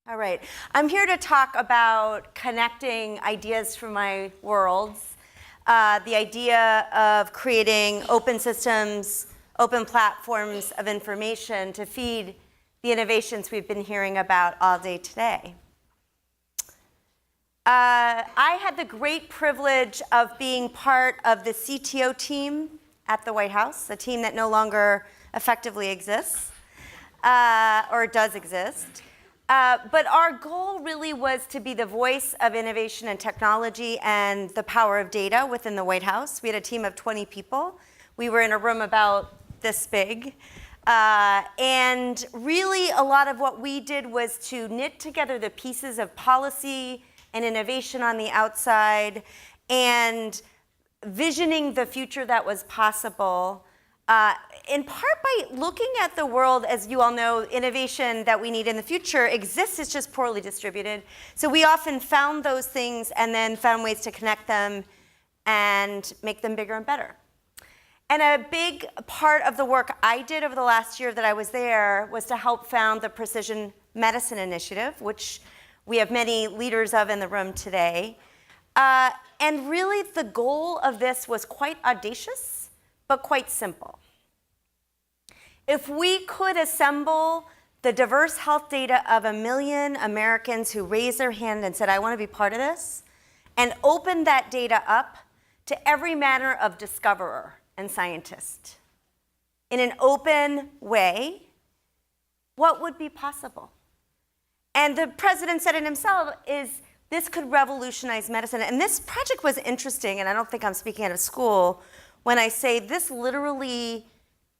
All right. I'm here to talk about connecting ideas from my worlds, the idea of creating open systems, open platforms of information to feed the innovations we've been hearing about all day today. I had the great privilege of being part of the CTO team at the White House, a team that no longer effectively exists, or does exist. But our goal really was to be the voice of innovation and technology and the power of data within the White House. We had a team of 20 people. We were in a room about this big. And really a lot of what we did was to knit together the pieces of policy and innovation on the outside and visioning the future that was possible. In part by looking at the world, as you all know, innovation that we need in the future exists, it's just poorly distributed. So we often found those things and then found ways to connect them and make them bigger and better. And a big part of the work I did over the last year that I was there was to help found the Precision Medicine Initiative, which we have many leaders of in the room today. And really the goal of this was quite audacious, but quite simple. If we could assemble the diverse health data of 1 million Americans who raised their hand and said, I want to be part of this, and open that data up to every manner of discoverer and scientist in an open way, what would be possible? And the president said it himself, is this could revolutionize medicine. And this project was interesting, and I don't think I'm speaking out of school when I say this literally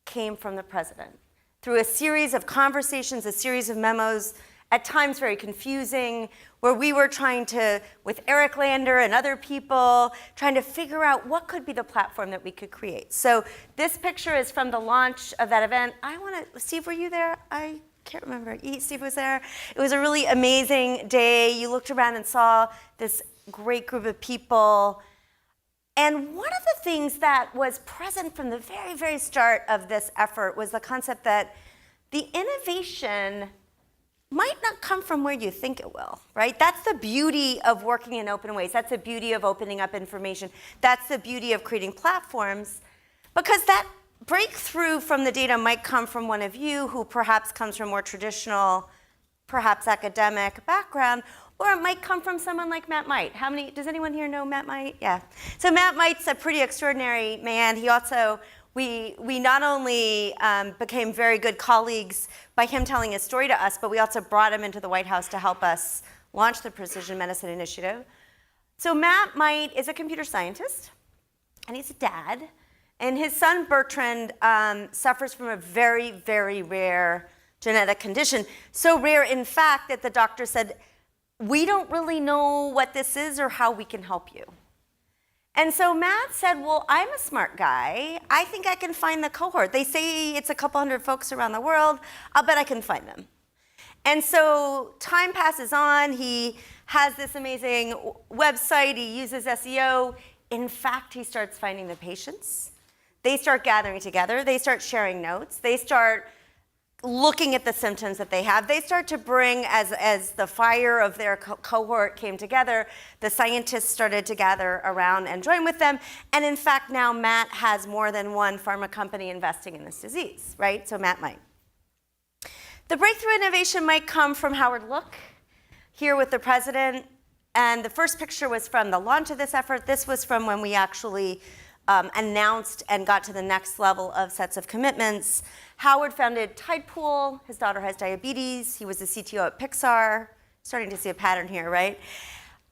came from the president through a series of conversations, a series of memos, at times very confusing, where we were trying to, with Eric Lander and other people, trying to figure out what could be the platform that we could create. So this picture is from the launch of that event. Steve, were you there? I can't remember. Steve was there. It was a really amazing day. You looked around and saw this great group of people. And one of the things that was present from the very, very start of this effort was the concept that the innovation might not come from where you think it will, right? That's the beauty of working in open ways. That's the beauty of opening up information. That's the beauty of creating platforms, because that breakthrough from the data might come from one of you who perhaps comes from more traditional, perhaps academic background, or it might come from someone like Matt Might. Does anyone here know Matt Might? Yeah. So Matt Might's a pretty extraordinary man. He also, we not only became very good colleagues by him telling his story to us, but we also brought him into the White House to help us launch the Precision Medicine Initiative. So Matt Might is a computer scientist, and he's a dad. And his son Bertrand suffers from a very, very rare genetic condition. So rare, in fact, that the doctor said, we don't really know what this is or how we can help you. And so Matt said, well, I'm a smart guy. I think I can find the cohort. They say it's a couple hundred folks around the world. I'll bet I can find them. And so time passes on. He has this amazing website. He uses SEO. In fact, he starts finding the patients. They start gathering together. They start sharing notes. They start looking at the symptoms that they have. They start to bring, as the fire of their cohort came together, the scientists started to gather around and join with them. And in fact, now Matt has more than one pharma company investing in this disease, right? So Matt might. The breakthrough innovation might come from Howard Look, here with the president. And the first picture was from the launch of this effort. This was from when we actually announced and got to the next level of sets of commitments. Howard founded Tidepool. His daughter has diabetes. He was the CTO at Pixar. Starting to see a pattern here, right?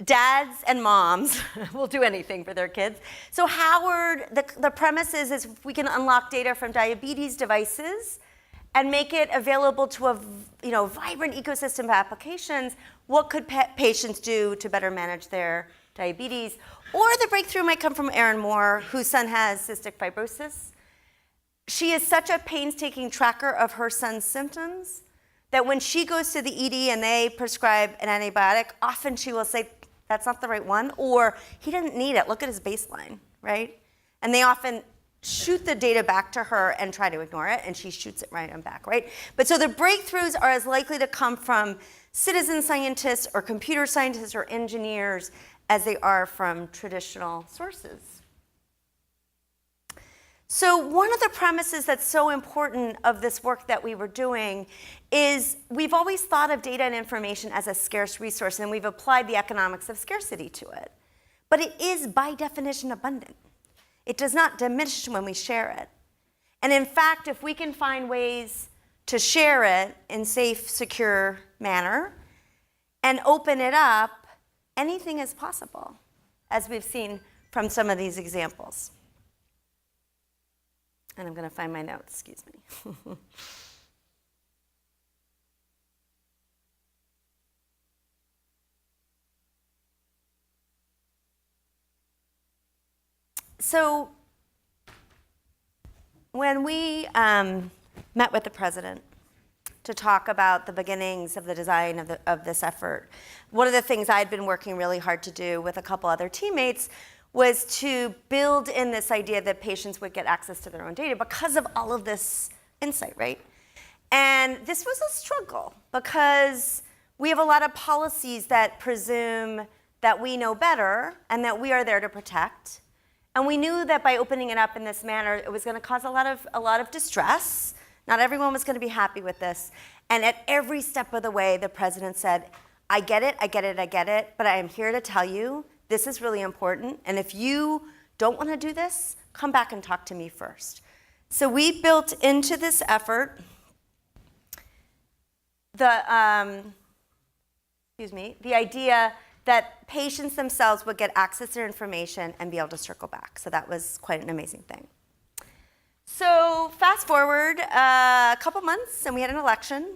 Dads and moms will do anything for their kids. So Howard, the premise is if we can unlock data from diabetes devices and make it available to a vibrant ecosystem of applications, what could patients do to better manage their diabetes? Or the breakthrough might come from Erin Moore, whose son has cystic fibrosis. She is such a painstaking tracker of her son's symptoms that when she goes to the ED and they prescribe an antibiotic, often she will say, that's not the right one, or he didn't need it, look at his baseline, right? And they often shoot the data back to her and try to ignore it, and she shoots it right on back, right? But so the breakthroughs are as likely to come from citizen scientists or computer scientists or engineers as they are from traditional sources. So one of the premises that's so important of this work that we were doing is we've always thought of data and information as a scarce resource, and we've applied the economics of scarcity to it. But it is by definition abundant. It does not diminish when we share it. And in fact, if we can find ways to share it in safe, secure manner and open it up, anything is possible, as we've seen from some of these examples. And I'm going to find my notes, excuse me. So when we met with the president to talk about the beginnings of the design of this effort, one of the things I had been working really hard to do with a couple other teammates was to build in this idea that patients would get access to their own data because of all of this insight, right? And this was a struggle because we have a lot of policies that presume that we know better and that we are there to protect. And we knew that by opening it up in this manner, it was going to cause a lot of distress. Not everyone was going to be happy with this. And at every step of the way, the president said, I get it, but I am here to tell you this is really important, and if you don't want to do this, come back and talk to me first. So we built into this effort the idea that patients themselves would get access to their information and be able to circle back. So that was quite an amazing thing. So fast forward a couple months, and we had an election.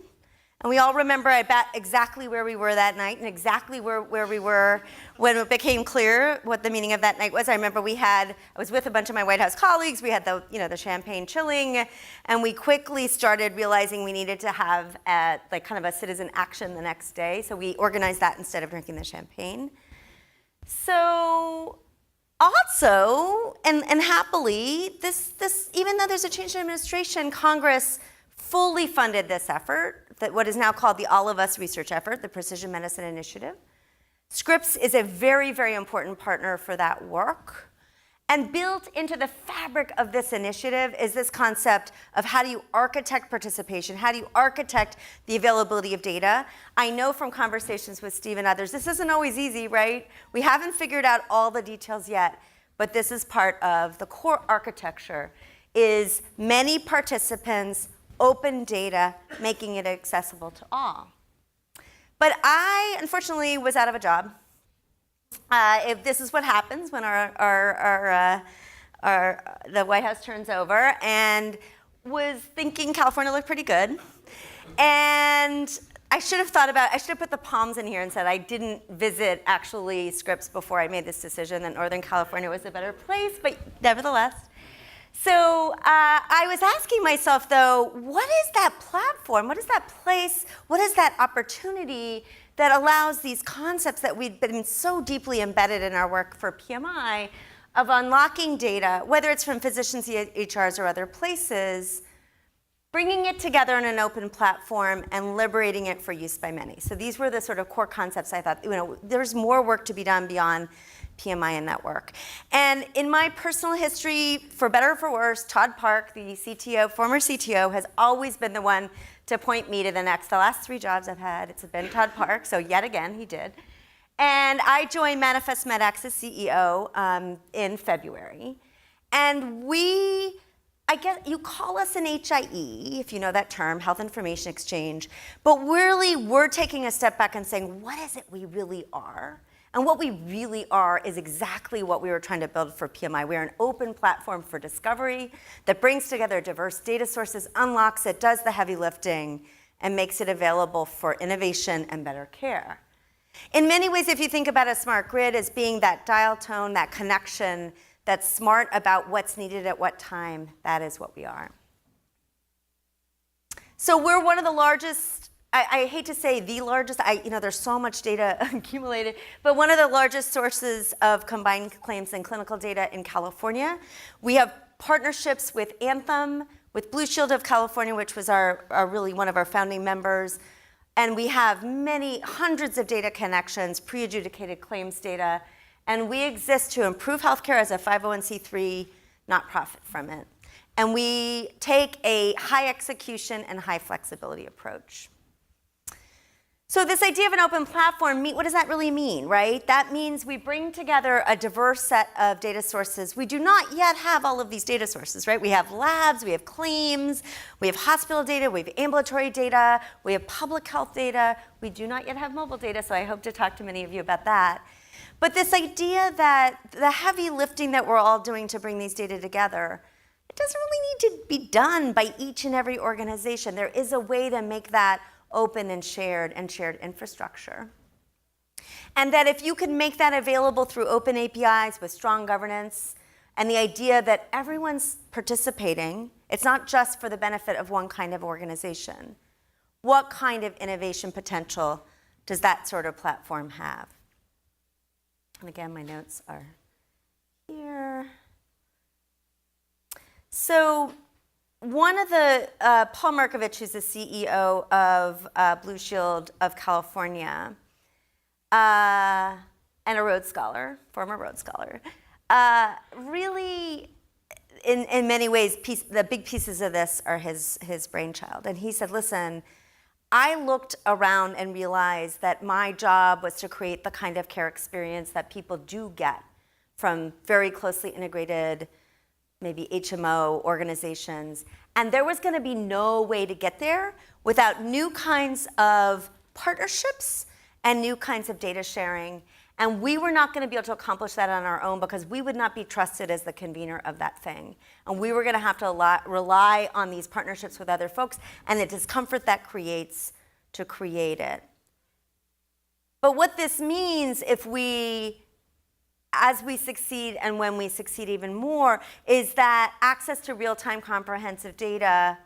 And we all remember, I bet, exactly where we were that night and exactly where we were when it became clear what the meaning of that night was. I remember I was with a bunch of my White House colleagues. We had the champagne chilling, and we quickly started realizing we needed to have kind of a citizen action the next day. So we organized that instead of drinking the champagne. So also, and happily, this even though there's a change in administration, Congress fully funded this effort, what is now called the All of Us research effort, the Precision Medicine Initiative. Scripps is a very, very important partner for that work. And built into the fabric of this initiative is this concept of how do you architect participation, how do you architect the availability of data. I know from conversations with Steve and others, this isn't always easy, right? We haven't figured out all the details yet, but this is part of the core architecture, is many participants, open data, making it accessible to all. But I, unfortunately, was out of a job. If this is what happens when the White House turns over, and was thinking California looked pretty good. And I should have put the palms in here and said I didn't visit actually Scripps before I made this decision, that Northern California was a better place, but nevertheless. So I was asking myself, though, what is that platform? What is that place? What is that opportunity that allows these concepts that we've been so deeply embedded in our work for PMI of unlocking data, whether it's from physicians, EHRs, or other places, bringing it together in an open platform and liberating it for use by many. So these were the sort of core concepts I thought, there's more work to be done beyond PMI and that work. And in my personal history, for better or for worse, Todd Park, the former CTO, has always been the one to point me to the next. The last 3 jobs I've had, it's been Todd Park, so yet again, he did. And I joined Manifest MedEx as CEO in February. And I guess you call us an HIE, if you know that term, Health Information Exchange, but really we're taking a step back and saying, what is it we really are? And what we really are is exactly what we were trying to build for PMI. We are an open platform for discovery that brings together diverse data sources, unlocks it, does the heavy lifting, and makes it available for innovation and better care. In many ways, if you think about a smart grid as being that dial tone, that connection that's smart about what's needed at what time, that is what we are. So we're one of the largest, I hate to say the largest, there's so much data accumulated, but one of the largest sources of combined claims and clinical data in California. We have partnerships with Anthem, with Blue Shield of California, which was really one of our founding members, And we have hundreds of data connections, pre-adjudicated claims data, and we exist to improve healthcare as a 501c3, not profit from it. And we take a high execution and high flexibility approach. So this idea of an open platform, what does that really mean, right? That means we bring together a diverse set of data sources. We do not yet have all of these data sources, right? We have labs, we have claims, we have hospital data, we have ambulatory data, we have public health data. We do not yet have mobile data, so I hope to talk to many of you about that. But this idea that the heavy lifting that we're all doing to bring these data together, it doesn't really need to be done by each and every organization. There is a way to make that open and shared infrastructure. And that if you can make that available through open APIs with strong governance, and the idea that everyone's participating, it's not just for the benefit of one kind of organization. What kind of innovation potential does that sort of platform have? And again, my notes are here. So one of the, Paul Markovich, who's the CEO of Blue Shield of California, and a Rhodes Scholar, former Rhodes Scholar, really, in many ways, the big pieces of this are his brainchild. And he said, listen, I looked around and realized that my job was to create the kind of care experience that people do get from very closely integrated, maybe HMO organizations. And there was going to be no way to get there without new kinds of partnerships and new kinds of data sharing. And we were not going to be able to accomplish that on our own because we would not be trusted as the convener of that thing. And we were going to have to rely on these partnerships with other folks and the discomfort that creates to create it. But what this means as we succeed and when we succeed even more, is that access to real-time comprehensive data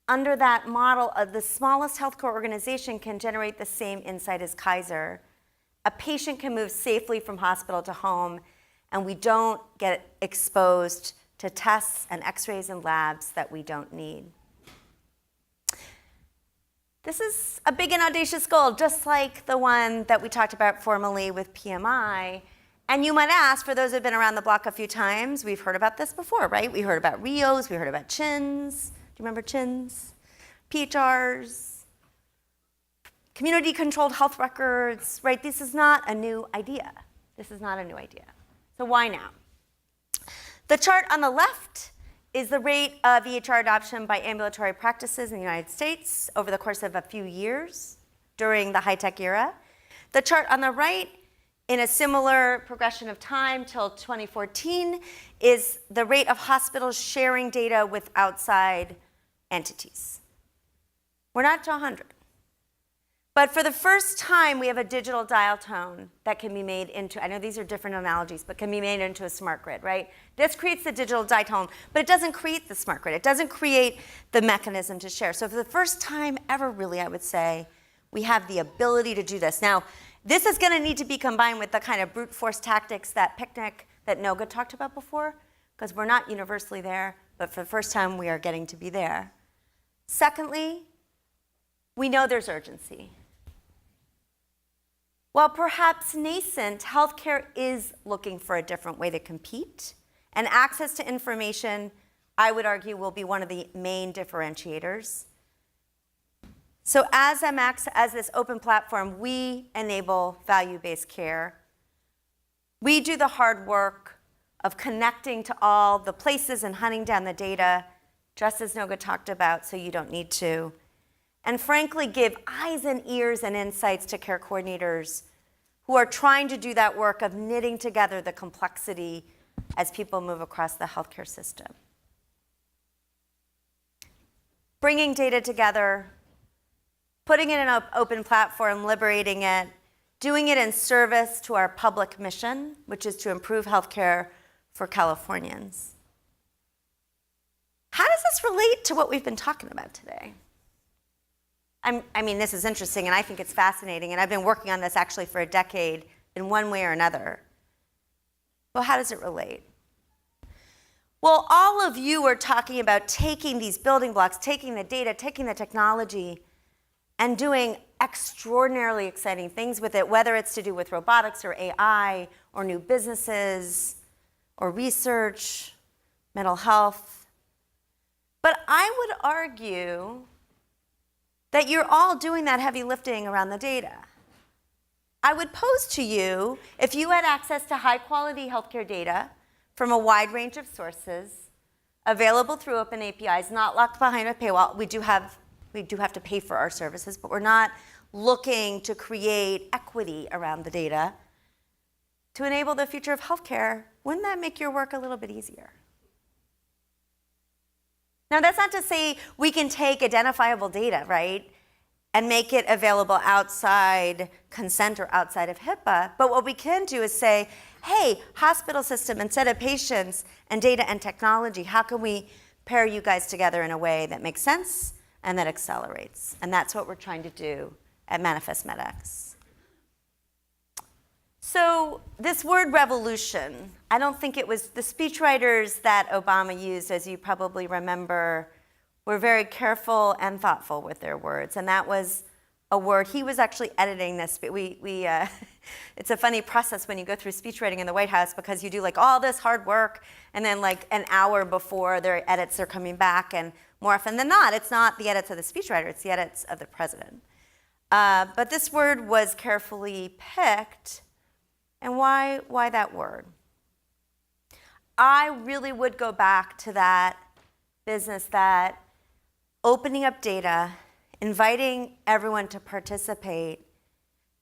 under that model of the smallest healthcare organization can generate the same insight as Kaiser. A patient can move safely from hospital to home, and we don't get exposed to tests and x-rays and labs that we don't need. This is a big and audacious goal, just like the one that we talked about formally with PMI. And you might ask, for those who have been around the block a few times, we've heard about this before, right? We heard about RIOs, we heard about CHINs. Do you remember CHINs? PHRs, community-controlled health records, right? This is not a new idea. This is not a new idea. So why now? The chart on the left is the rate of EHR adoption by ambulatory practices in the United States over the course of a few years during the high-tech era. The chart on the right, in a similar progression of time till 2014, is the rate of hospitals sharing data with outside entities. We're not to 100. But for the first time, we have a digital dial tone that can be made into, I know these are different analogies, but can be made into a smart grid, right? This creates the digital dial tone, but it doesn't create the smart grid. It doesn't create the mechanism to share. So for the first time ever, really, I would say, we have the ability to do this. Now, this is going to need to be combined with the kind of brute force tactics that Picnic, that Noga talked about before, because we're not universally there, but for the first time, we are getting to be there. Secondly, we know there's urgency. While perhaps nascent, healthcare is looking for a different way to compete, and access to information, I would argue, will be one of the main differentiators. So as MX, as this open platform, we enable value-based care. We do the hard work of connecting to all the places and hunting down the data, just as Noga talked about, so you don't need to. And frankly, give eyes and ears and insights to care coordinators who are trying to do that work of knitting together the complexity as people move across the healthcare system. Bringing data together, putting it in an open platform, liberating it, doing it in service to our public mission, which is to improve healthcare for Californians. How does this relate to what we've been talking about today? I mean, this is interesting, and I think it's fascinating, and I've been working on this actually for a decade in one way or another. Well, how does it relate? Well, all of you are talking about taking these building blocks, taking the data, taking the technology, and doing extraordinarily exciting things with it, whether it's to do with robotics or AI or new businesses or research, mental health. But I would argue that you're all doing that heavy lifting around the data. I would pose to you, if you had access to high quality healthcare data from a wide range of sources, available through open APIs, not locked behind a paywall. We do have to pay for our services, but we're not looking to create equity around the data to enable the future of healthcare. Wouldn't that make your work a little bit easier? Now, that's not to say we can take identifiable data, right, and make it available outside consent or outside of HIPAA. But what we can do is say, hey, hospital system, instead of patients and data and technology, how can we pair you guys together in a way that makes sense and that accelerates? And that's what we're trying to do at Manifest MedEx. So this word revolution, I don't think it was the speechwriters that Obama used, as you probably remember, were very careful and thoughtful with their words. And that was a word, he was actually editing this. It's a funny process when you go through speech writing in the White House, because you do like all this hard work and then like an hour before their edits are coming back, and more often than not, it's not the edits of the speechwriter, it's the edits of the president. But this word was carefully picked. And why that word? I really would go back to that business that opening up data, inviting everyone to participate,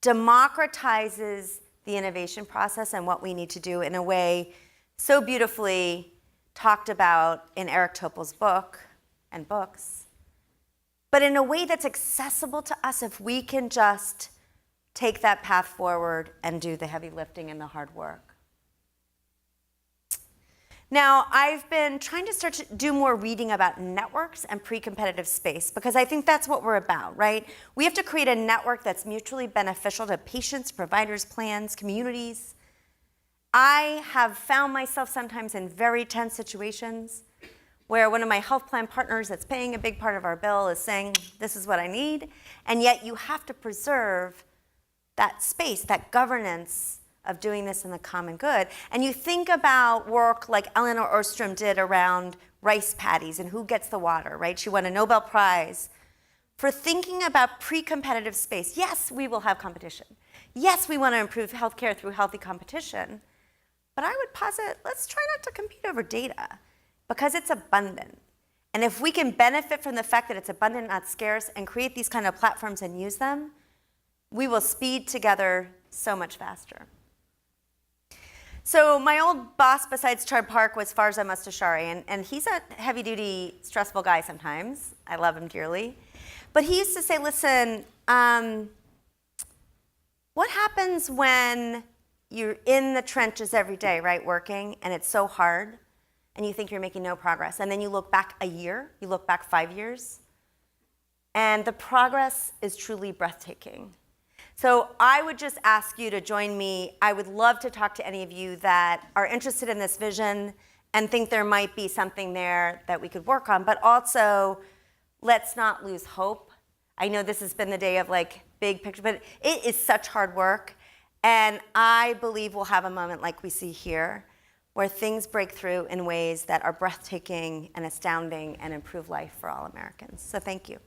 democratizes the innovation process and what we need to do in a way so beautifully talked about in Eric Topol's book and books, but in a way that's accessible to us if we can just take that path forward and do the heavy lifting and the hard work. Now, I've been trying to start to do more reading about networks and pre-competitive space, because I think that's what we're about, right? We have to create a network that's mutually beneficial to patients, providers, plans, communities. I have found myself sometimes in very tense situations where one of my health plan partners that's paying a big part of our bill is saying, this is what I need, and yet you have to preserve that space, that governance of doing this in the common good. And you think about work like Eleanor Ostrom did around rice paddies and who gets the water, right? She won a Nobel Prize for thinking about pre-competitive space. Yes, we will have competition. Yes, we want to improve healthcare through healthy competition. But I would posit, let's try not to compete over data, because it's abundant. And if we can benefit from the fact that it's abundant, not scarce, and create these kind of platforms and use them, we will speed together so much faster. So my old boss besides Chard Park was Farza Mostashari, and he's a heavy-duty, stressful guy sometimes. I love him dearly. But he used to say, listen, what happens when you're in the trenches every day, right, working, and it's so hard, and you think you're making no progress, and then you look back a year, you look back 5 years, and the progress is truly breathtaking. So I would just ask you to join me. I would love to talk to any of you that are interested in this vision and think there might be something there that we could work on, but also let's not lose hope. I know this has been the day of like big picture, but it is such hard work. And I believe we'll have a moment like we see here where things break through in ways that are breathtaking and astounding and improve life for all Americans. So thank you.